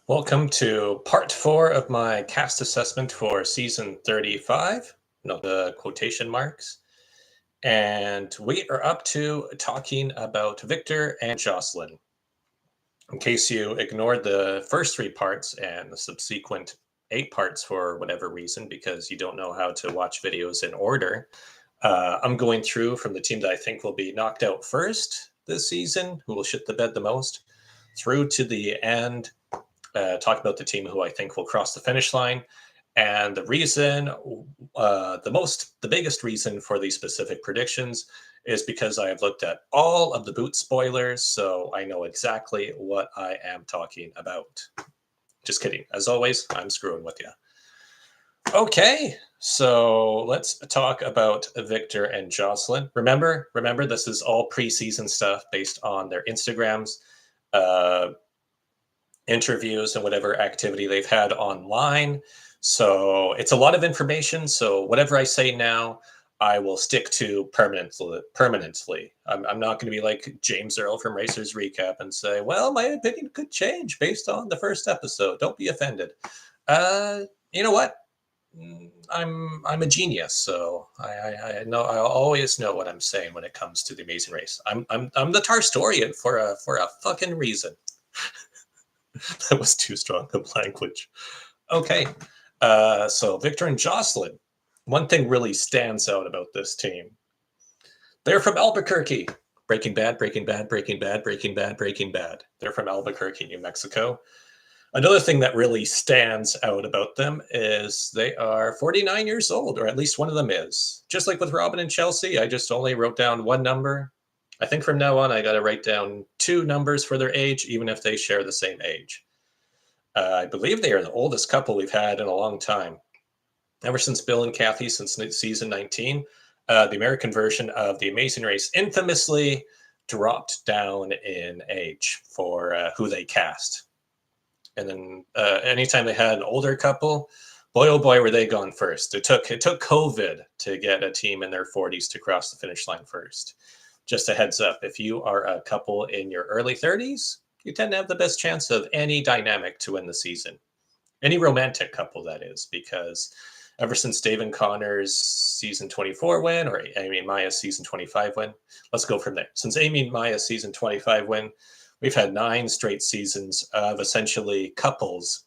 Welcome to part 4 of my cast assessment for season 35. Note the quotation marks. And we are up to talking about Victor and Jocelyn. In case you ignored the first 3 parts and the subsequent 8 parts for whatever reason, because you don't know how to watch videos in order, I'm going through from the team that I think will be knocked out first this season, who will shit the bed the most, through to the end. Talk about the team who I think will cross the finish line. And the reason, the biggest reason for these specific predictions is because I have looked at all of the boot spoilers, so I know exactly what I am talking about. Just kidding. As always, I'm screwing with you. Okay, so let's talk about Victor and Jocelyn. Remember, this is all preseason stuff based on their Instagrams. Interviews and whatever activity they've had online. So it's a lot of information. So whatever I say now, I will stick to permanently. I'm not going to be like James Earl from Racers Recap and say, well, my opinion could change based on the first episode. Don't be offended. You know what? I'm a genius, so I know I always know what I'm saying when it comes to the Amazing Race. I'm the TARstorian for a fucking reason. That was too strong of language. Okay, so Victor and Jocelyn. One thing really stands out about this team. They're from Albuquerque. Breaking Bad, Breaking Bad, Breaking Bad, Breaking Bad, Breaking Bad. They're from Albuquerque, New Mexico. Another thing that really stands out about them is they are 49 years old, or at least one of them is. Just like with Robin and Chelsea, I just only wrote down one number. I think from now on, I got to write down 2 numbers for their age, even if they share the same age. I believe they are the oldest couple we've had in a long time. Ever since Bill and Kathy, since season 19, the American version of The Amazing Race infamously dropped down in age for who they cast. And then anytime they had an older couple, boy, oh boy, were they gone first. It took COVID to get a team in their 40s to cross the finish line first. Just a heads up, if you are a couple in your early 30s, you tend to have the best chance of any dynamic to win the season. Any romantic couple, that is, because ever since Dave and Connor's season 24 win, or Amy and Maya's season 25 win, let's go from there. Since Amy and Maya's season 25 win, we've had 9 straight seasons of essentially couples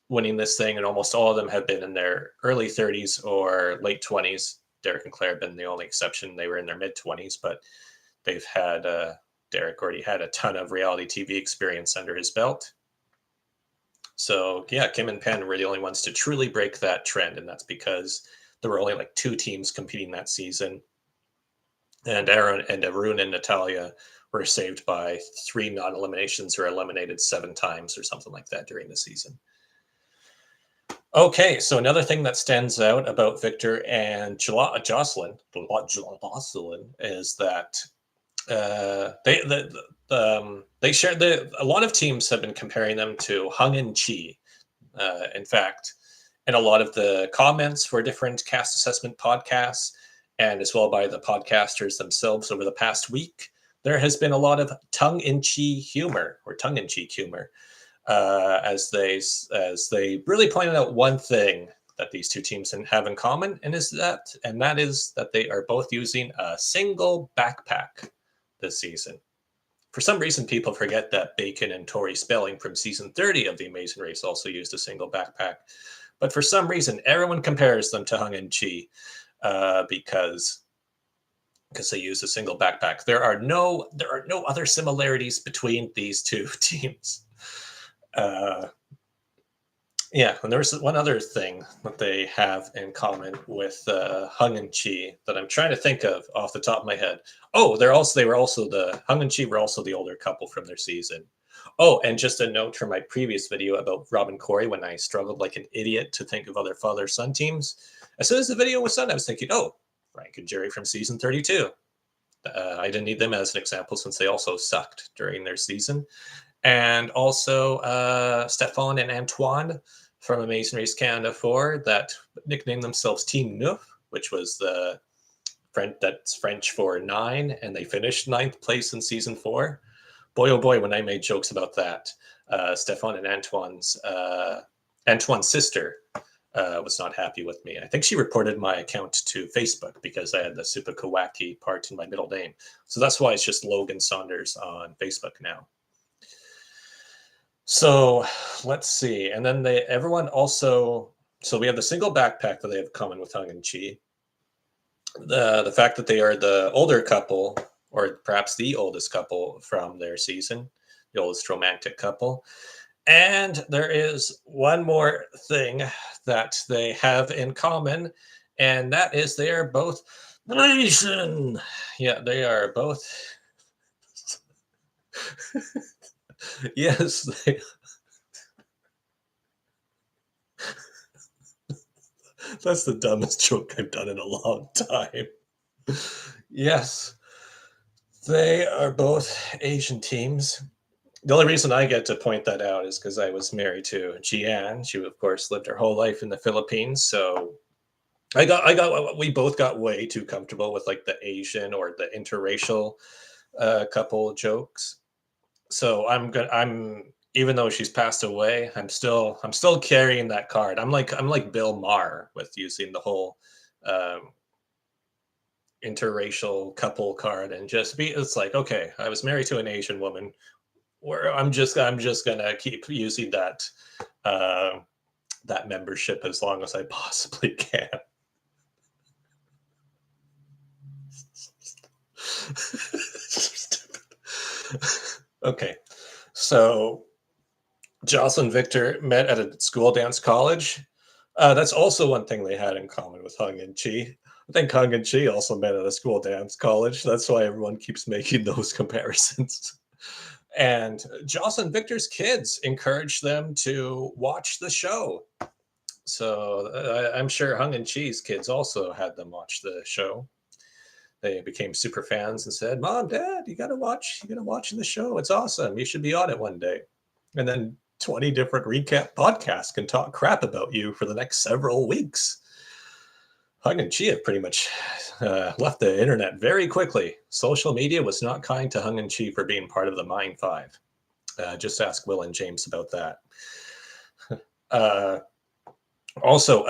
winning this thing, and almost all of them have been in their early 30s or late 20s. Derek and Claire have been the only exception. They were in their mid-20s, but they've had, Derek already had a ton of reality TV experience under his belt. So yeah, Kim and Penn were the only ones to truly break that trend, and that's because there were only like 2 teams competing that season. And Aaron and Arun and Natalia were saved by 3 non-eliminations or eliminated 7 times or something like that during the season. Okay, so another thing that stands out about Victor and Jocelyn is that they share a lot of teams have been comparing them to Hung and Chi. In fact, in a lot of the comments for different cast assessment podcasts, and as well by the podcasters themselves over the past week, there has been a lot of tongue-in-cheek humor, as they really pointed out one thing that these 2 teams have in common, and that is that they are both using a single backpack this season. For some reason, people forget that Bacon and Tori Spelling from season 30 of The Amazing Race also used a single backpack. But for some reason, everyone compares them to Hung and Chi because they use a single backpack. There are no other similarities between these 2 teams. Yeah, and there's one other thing that they have in common with Hung and Chi that I'm trying to think of off the top of my head. Oh, Hung and Chi were also the older couple from their season. Oh, and just a note from my previous video about Rob and Corey when I struggled like an idiot to think of other father-son teams. As soon as the video was done, I was thinking, oh, Frank and Jerry from season 32. I didn't need them as an example since they also sucked during their season. And also Stefan and Antoine from Amazing Race Canada 4 that nicknamed themselves Team Neuf, which was that's French for 9, and they finished 9th place in season 4. Boy, oh boy, when I made jokes about that. Stefan and Antoine's sister was not happy with me. I think she reported my account to Facebook because I had the super Kawaki part in my middle name. So that's why it's just Logan Saunders on Facebook now. So let's see. And then everyone also, so we have the single backpack that they have in common with Hung and Chi. The fact that they are the older couple, or perhaps the oldest couple from their season, the oldest romantic couple. And there is one more thing that they have in common, and that is they are both Asian. Yeah, they are both. Yes, that's the dumbest joke I've done in a long time. Yes, they are both Asian teams. The only reason I get to point that out is because I was married to Jian. She, of course, lived her whole life in the Philippines. So we both got way too comfortable with like the Asian or the interracial couple jokes. So even though she's passed away, I'm still carrying that card. I'm like Bill Maher with using the whole interracial couple card and it's like, okay, I was married to an Asian woman. Where I'm just gonna keep using that that membership as long as I possibly can. Okay, so Jocelyn Victor met at a school dance college. That's also one thing they had in common with Hung and Chi. I think Hung and Chi also met at a school dance college. That's why everyone keeps making those comparisons. And Jocelyn Victor's kids encouraged them to watch the show. So I'm sure Hung and Chi's kids also had them watch the show. They became super fans and said, "Mom, Dad, you gotta watch the show. It's awesome. You should be on it one day." And then 20 different recap podcasts can talk crap about you for the next several weeks. Hung and Chi have pretty much left the internet very quickly. Social media was not kind to Hung and Chi for being part of the Mine Five. Just ask Will and James about that. Also,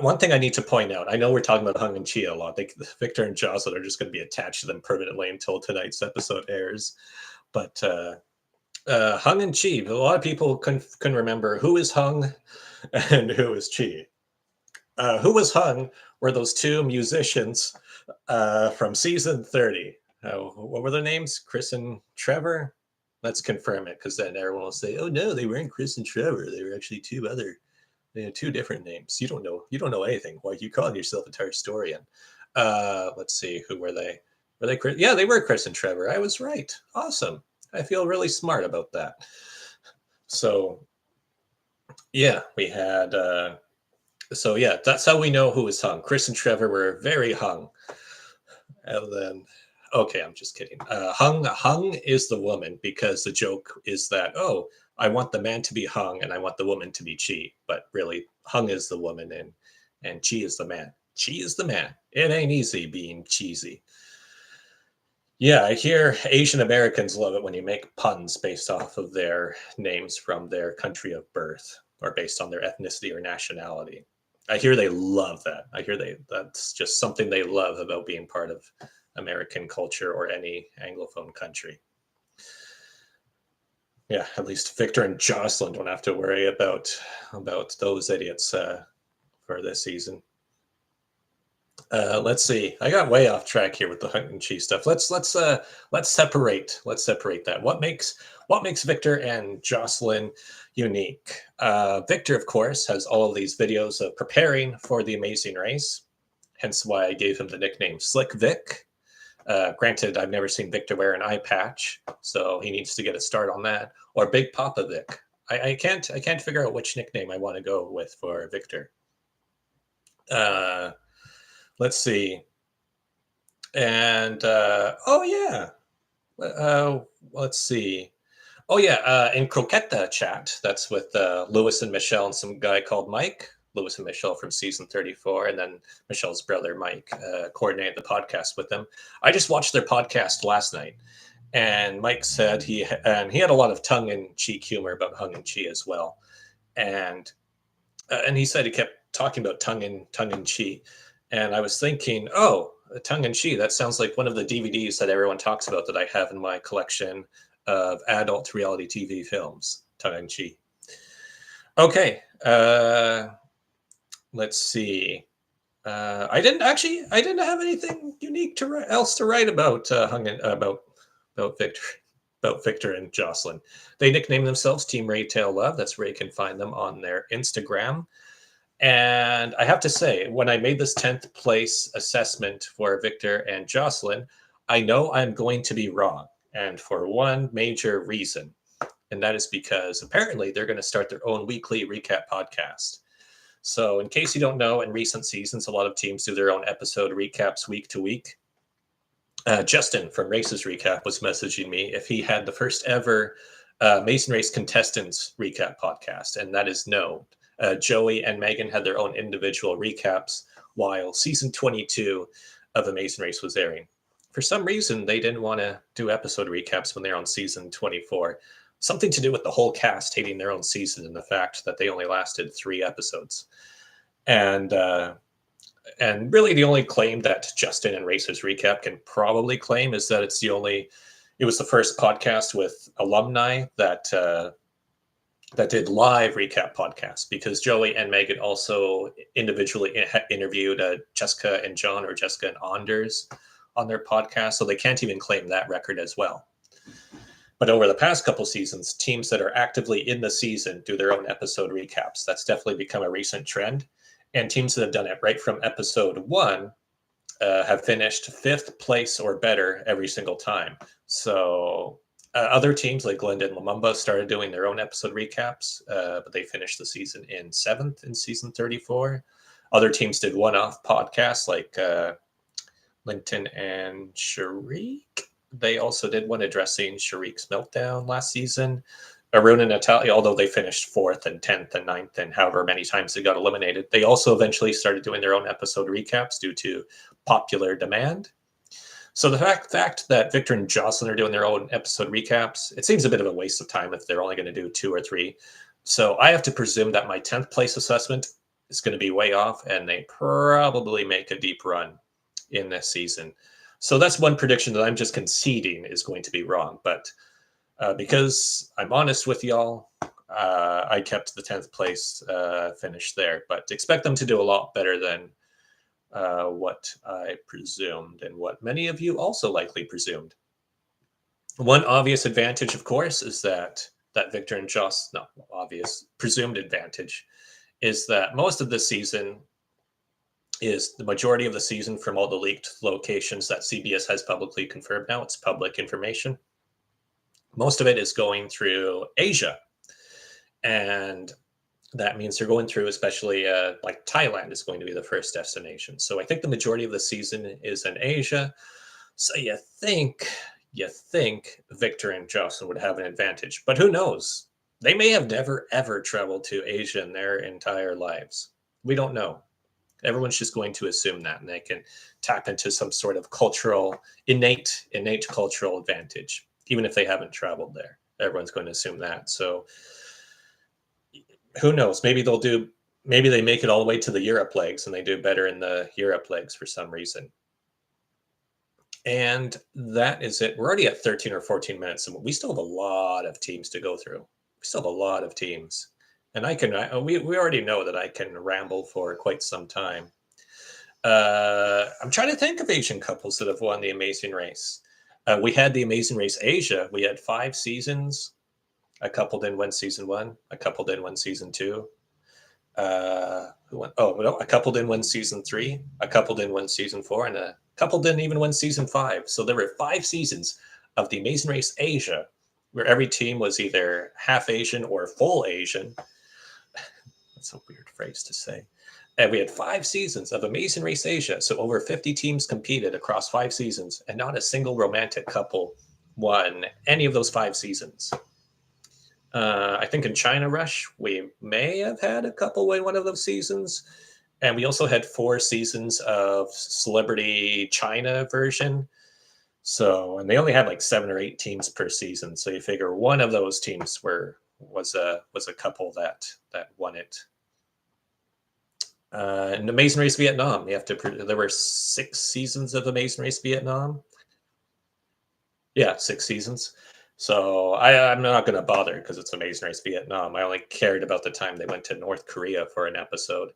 one thing I need to point out. I know we're talking about Hung and Chi a lot. Victor and Jocelyn are just going to be attached to them permanently until tonight's episode airs. But Hung and Chi, a lot of people can remember who is Hung and who is Chi. Who was Hung were those two musicians from season 30. What were their names? Chris and Trevor? Let's confirm it, because then everyone will say, "Oh no, they weren't Chris and Trevor. They were actually they had two different names." You don't know anything. Why are you calling yourself a TARstorian? Let's see, who were they? Were they Chris? Yeah, they were Chris and Trevor. I was right. Awesome. I feel really smart about that. So yeah, we had so yeah, that's how we know who was Hung. Chris and Trevor were very hung. And then, okay, I'm just kidding. Hung is the woman, because the joke is that, oh, I want the man to be Hung and I want the woman to be Chi. But really, Hung is the woman and Chi is the man. Chi is the man. It ain't easy being cheesy. Yeah, I hear Asian Americans love it when you make puns based off of their names from their country of birth or based on their ethnicity or nationality. I hear they love that. I hear that's just something they love about being part of American culture or any Anglophone country. Yeah, at least Victor and Jocelyn don't have to worry about those idiots for this season. Let's see. I got way off track here with the Hung and Chi stuff. Let's separate that. What makes Victor and Jocelyn unique? Victor, of course, has all of these videos of preparing for the Amazing Race, hence why I gave him the nickname Slick Vic. Granted, I've never seen Victor wear an eye patch, so he needs to get a start on that. Or Big Poppa Vic. I can't figure out which nickname I want to go with for Victor. Let's see. And oh yeah, let's see. Oh yeah, in Croqueta chat, that's with Lewis and Michelle and some guy called Mike. Lewis and Michelle from season 34, and then Michelle's brother Mike coordinated the podcast with them. I just watched their podcast last night, And Mike said he had a lot of tongue-in-cheek humor about tongue-in-cheek as well. And he said he kept talking about tongue-in-cheek. And I was thinking, oh, tongue-in-cheek, that sounds like one of the DVDs that everyone talks about that I have in my collection of adult reality TV films, tongue-in-cheek. Okay, let's see. I didn't have anything unique else to write about about Victor about Victor and Jocelyn. They nicknamed themselves Team Raytail Love. That's where you can find them on their Instagram. And I have to say, when I made this 10th place assessment for Victor and Jocelyn, I know I'm going to be wrong, and for one major reason, and that is because apparently they're going to start their own weekly recap podcast. So, in case you don't know, in recent seasons, a lot of teams do their own episode recaps week to week. Justin from Races Recap was messaging me if he had the first ever Amazing Race Contestants Recap podcast, and that is no. Joey and Megan had their own individual recaps while season 22 of Amazing Race was airing. For some reason, they didn't want to do episode recaps when they're on season 24. Something to do with the whole cast hating their own season and the fact that they only lasted 3 episodes. And really the only claim that Justin and Racers Recap can probably claim is that it was the first podcast with alumni that did live recap podcasts, because Joey and Megan also individually interviewed Jessica and John, or Jessica and Saunders, on their podcast, so they can't even claim that record as well. But over the past couple seasons, teams that are actively in the season do their own episode recaps. That's definitely become a recent trend. And teams that have done it right from episode 1 have finished 5th place or better every single time. So other teams like Glenda and Lumumba started doing their own episode recaps, but they finished the season in 7th in season 34. Other teams did one-off podcasts like Linton and Sharik. They also did one addressing Sharik's meltdown last season. Arun and Natalia, although they finished 4th and 10th and 9th and however many times they got eliminated, they also eventually started doing their own episode recaps due to popular demand. So the fact that Victor and Jocelyn are doing their own episode recaps, it seems a bit of a waste of time if they're only going to do 2 or 3. So I have to presume that my 10th place assessment is going to be way off, and they probably make a deep run in this season. So that's one prediction that I'm just conceding is going to be wrong. But because I'm honest with y'all, I kept the 10th place finish there. But expect them to do a lot better than what I presumed, and what many of you also likely presumed. One obvious advantage, of course, is that Victor and Joss, no, obvious, presumed advantage, is that most of the season is the majority of the season from all the leaked locations that CBS has publicly confirmed now. It's public information. Most of it is going through Asia. And that means they're going through, especially like Thailand is going to be the first destination. So I think the majority of the season is in Asia. So you think Victor and Jocelyn would have an advantage, but who knows? They may have never, ever traveled to Asia in their entire lives. We don't know. Everyone's just going to assume that, and they can tap into some sort of innate cultural advantage, even if they haven't traveled there. Everyone's going to assume that. So who knows? Maybe they make it all the way to the Europe legs and they do better in the Europe legs for some reason. And that is it. We're already at 13 or 14 minutes, and we still have a lot of teams to go through. We still have a lot of teams. And we already know that I can ramble for quite some time. I'm trying to think of Asian couples that have won the Amazing Race. We had the Amazing Race Asia. We had 5 seasons. A couple didn't win season 1. A couple didn't win season 2. Who won? Oh, no, a couple didn't win season 3. A couple didn't win season 4. And a couple didn't even win season 5. So there were 5 seasons of the Amazing Race Asia where every team was either half Asian or full Asian. That's a weird phrase to say. And we had 5 seasons of Amazing Race Asia. So over 50 teams competed across 5 seasons, and not a single romantic couple won any of those 5 seasons. I think in China Rush, we may have had a couple win one of those seasons. And we also had 4 seasons of Celebrity China version. So, and they only had like 7 or 8 teams per season. So you figure one of those teams was a couple that won it. And Amazing Race Vietnam, there were 6 seasons of Amazing Race Vietnam. Yeah, 6 seasons. So I'm not going to bother because it's Amazing Race Vietnam. I only cared about the time they went to North Korea for an episode.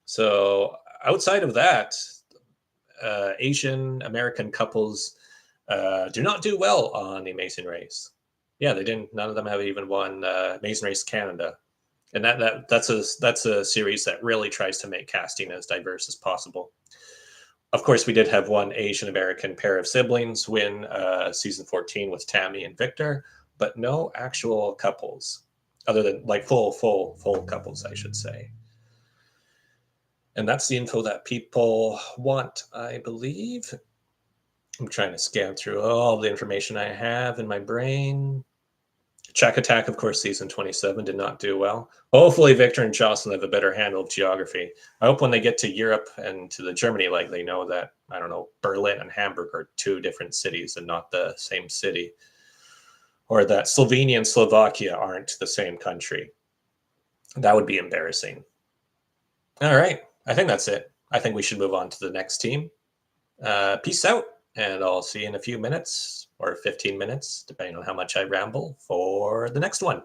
So outside of that, Asian American couples do not do well on the Amazing Race. Yeah, they didn't. None of them have even won Amazing Race Canada, and that's a series that really tries to make casting as diverse as possible. Of course, we did have one Asian American pair of siblings win season 14 with Tammy and Victor, but no actual couples, other than like full couples, I should say. And that's the info that people want, I believe. I'm trying to scan through all the information I have in my brain. Shack Attack, of course, season 27 did not do well. Hopefully, Victor and Jocelyn have a better handle of geography. I hope when they get to Europe and to the Germany, like they know that, I don't know, Berlin and Hamburg are 2 different cities and not the same city. Or that Slovenia and Slovakia aren't the same country. That would be embarrassing. All right. I think that's it. I think we should move on to the next team. Peace out, and I'll see you in a few minutes or 15 minutes, depending on how much I ramble, for the next one.